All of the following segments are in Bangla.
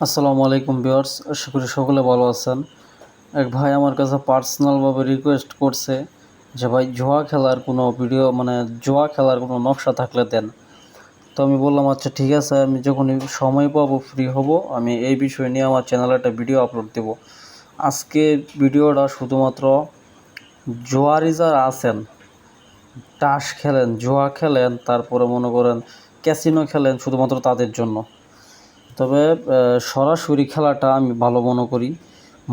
আসসালামু আলাইকুম ভিউয়ার্স, আশা করি সকলে ভালো আছেন। এক ভাই আমার কাছে পার্সোনালভাবে রিকোয়েস্ট করছে যে ভাই জুয়া খেলার কোনো ভিডিও জুয়া খেলার কোনো নকশা থাকলে দেন। তো আমি বললাম আচ্ছা ঠিক আছে, আমি যখনই সময় পাবো ফ্রি হব আমি এই বিষয় নিয়ে আমার চ্যানেলে একটা ভিডিও আপলোড দেব। আজকে ভিডিওটা শুধুমাত্র জুয়ারি যারা আছেন, তাস খেলেন, জুয়া খেলেন, তারপরে মনে করেন ক্যাসিনো খেলেন, শুধুমাত্র তাদের জন্য। তবে সরাসরি খেলাটা আমি ভালো মনে করি।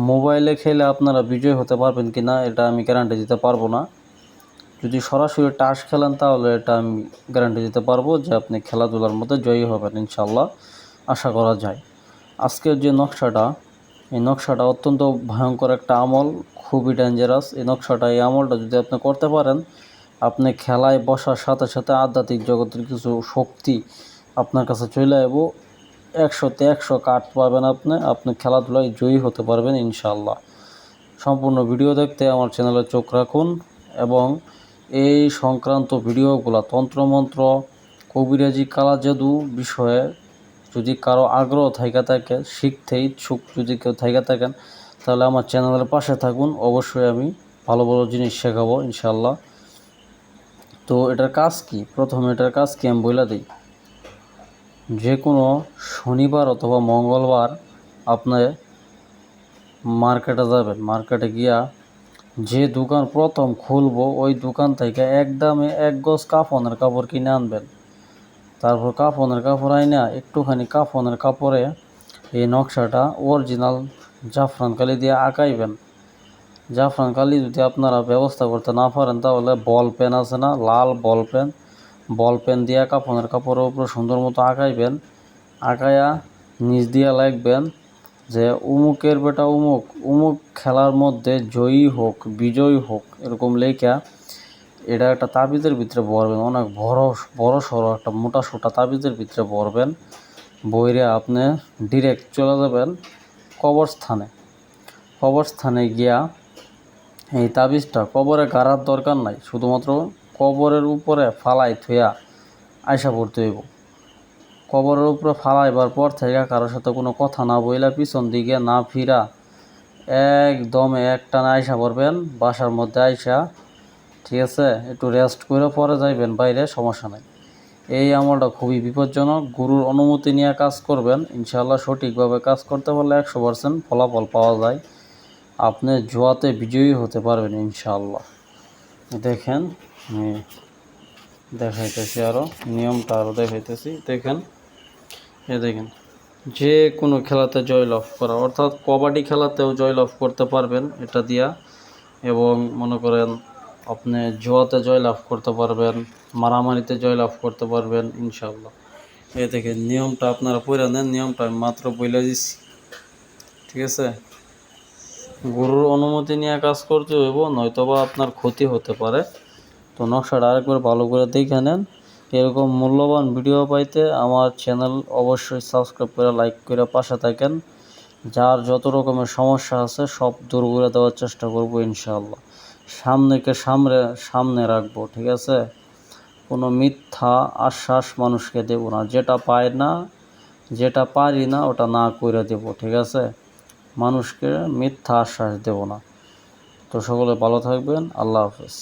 মোবাইলে খেলে আপনারা বিজয়ী হতে পারবেন কি না এটা আমি গ্যারান্টি দিতে পারবো না। যদি সরাসরি টাস খেলেন তাহলে এটা আমি গ্যারান্টি দিতে পারবো যে আপনি খেলাধুলার মধ্যে জয়ী হবেন ইনশাল্লাহ, আশা করা যায়। আজকের যে নকশাটা, এই নকশাটা অত্যন্ত ভয়ঙ্কর একটা আমল, খুবই ডেঞ্জারাস। এই আমলটা যদি আপনি করতে পারেন, আপনি খেলায় বসার সাথে সাথে আধ্যাত্মিক জগতের কিছু শক্তি আপনার কাছে চলে আসবো। 100-তে 100 কাট পাবেন আপনি খেলাধুলায় জয়ী হতে পারবেন ইনশাআল্লাহ। সম্পূর্ণ ভিডিও দেখতে আমার চ্যানেলে চোখ রাখুন এবং এই সংক্রান্ত ভিডিওগুলো তন্ত্রমন্ত্র, কবিরাজি, কালা জাদু বিষয়ে যদি কারো আগ্রহ থাইকা থাকে, শিখতে ইচ্ছুক যদি কেউ থাইকা থাকেন, তাহলে আমার চ্যানেলের পাশে থাকুন। অবশ্যই আমি ভালো ভালো জিনিস শেখাবো ইনশাআল্লাহ। তো এটার কাজ কি? প্রথমে এটার কাজ কি আমি বলে দিই। যে কোনো শনিবার অথবা মঙ্গলবার আপনি মার্কেটে যাবেন। মার্কেটে গিয়া যে দোকান প্রথম খুলবো ওই দোকান থেকে একদমে 1 গজ কাফনের কাপড় কিনে আনবেন। তারপর কাফনের কাপড় আইনা একটুখানি কাফনের কাপড়ে এই নকশাটা অরিজিনাল জাফরান কালি দিয়ে আঁকাইবেন। জাফরান কালি যদি আপনারা ব্যবস্থা করতে না পারেন তাহলে বল পেন আছে না, লাল বল পেন দিয়ে কাফনের কাপড়ের উপরে সুন্দর মতো আঁকাইবেন। আঁকায়া নিচ দিয়া লিখবেন যে উমুকের বেটা উমুক, উমুক খেলার মধ্যে জয়ী হোক, বিজয়ী হোক, এরকম লেখা এটা একটা তাবিজের ভিতরে ভরবেন। অনেক বড় সড়ো একটা মোটা সোটা তাবিজের ভিতরে ভরবেন। বইরে আপনি ডিরেক্ট চলে যাবেন কবরস্থানে গিয়া এই তাবিজটা কবরে গাড়ার দরকার নাই, শুধুমাত্র কবরের উপরে ফালাই থুয়া আয়সা পড়তে হইব। কবরের উপরে ফালাইবার পর থেকে কারোর সাথে কোনো কথা না বইলা, পিছন দিকে না ফিরা একদমে একটানা আয়সা পড়বেন বাসার মধ্যে আয়সা। ঠিক আছে, একটু রেস্ট করে পরে যাইবেন বাইরে, সমস্যা নেই। এই আমলটা খুবই বিপজ্জনক। গুরুর অনুমতি নিয়ে কাজ করবেন ইনশাআল্লাহ। সঠিকভাবে কাজ করতে পারলে 100% ফলাফল পাওয়া যায়। আপনি জুয়াতে বিজয়ী হতে পারবেন ইনশাআল্লাহ। দেখেন, আমি দেখাইতেছি, নিয়মটা আরও দেখাইতেছি। দেখেন, দেখেন, যে কোনো খেলাতে জয়লাভ করা, অর্থাৎ কবাডি খেলাতেও জয়লাভ করতে পারবেন এটা দিয়া। এবং মনে করেন আপনি জুয়াতে জয়লাভ করতে পারবেন, মারামারিতে জয়লাভ করতে পারবেন ইনশাআল্লাহ। দেখেন, নিয়মটা আপনারা পড়ে নেন। নিয়মটা আমি মাত্র বলে দিচ্ছি, ঠিক আছে। গুরুর অনুমতি নিয়ে কাজ করতে হইব, নয়তোবা আপনার ক্ষতি হতে পারে। তো নকশাটা আরেকবার ভালো করে দেখে নেন। এরকম মূল্যবান ভিডিও পাইতে আমার চ্যানেল অবশ্যই সাবস্ক্রাইব করে, লাইক করে পাশে থাকেন। যার যত রকমের সমস্যা আছে সব দূর করে দেওয়ার চেষ্টা করব ইনশাআল্লাহ। সামনে রাখবো, ঠিক আছে। কোনো মিথ্যা আশ্বাস মানুষকে দেব না। যেটা পারি না ওটা না করে দেব, ঠিক আছে। মানুষকে মিথ্যা আশ্বাস দেব না। তো সকলে ভালো থাকবেন। আল্লাহ হাফেজ।